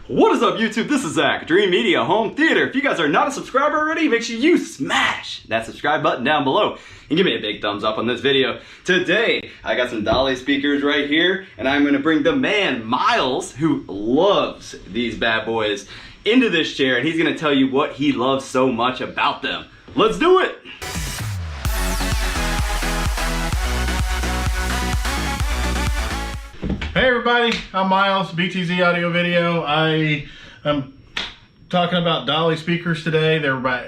What is up, YouTube? This is Zach, Dreamedia Home Theater. If you guys are not a subscriber already, make sure you smash that subscribe button down below and give me a big thumbs up on this video. Today, I got some Dali speakers right here, and I'm gonna bring the man, Myles, who loves these bad boys, into this chair, and he's gonna tell you what he loves so much about them. Let's do it! Hey everybody, I'm Myles, BTZ Audio Video. I am talking about Dali speakers today. They're my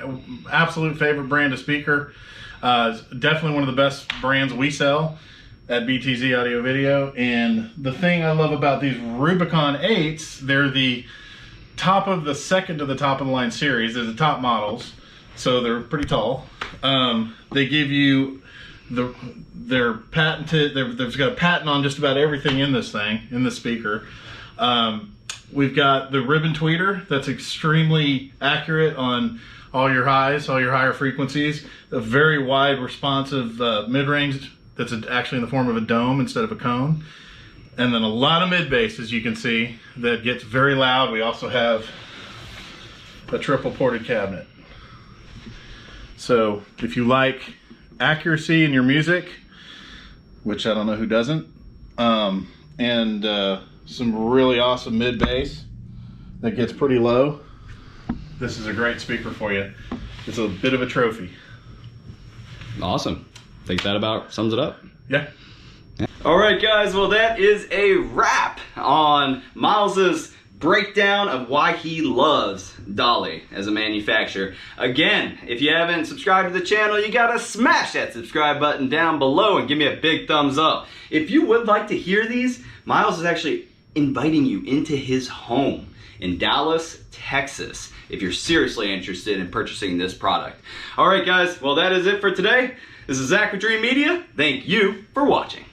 absolute favorite brand of speaker. Definitely one of the best brands we sell at BTZ Audio Video. And the thing I love about these Rubicon 8s, they're the top of the second to the top of the line series. They're the top models, so they're pretty tall. They give you they're patented. They've got a patent on just about everything in this thing, in the speaker. We've got the ribbon tweeter that's extremely accurate on all your highs, all your higher frequencies. A very wide responsive mid-range that's actually in the form of a dome instead of a cone. And then a lot of mid-bass, as you can see, that gets very loud. We also have a triple ported cabinet. So if you like accuracy in your music, which I don't know who doesn't, and some really awesome mid bass that gets pretty low, this is a great speaker for you. It's a bit of a trophy. Awesome. Think that about sums it up? Yeah. Alright guys, well that is a wrap on Myles's breakdown of why he loves Dali as a manufacturer. Again, if you haven't subscribed to the channel, you gotta smash that subscribe button down below and give me a big thumbs up. If you would like to hear these, Myles is actually inviting you into his home in Dallas, Texas, if you're seriously interested in purchasing this product. Alright guys, well that is it for today. This is Zach with Dreamedia. Thank you for watching.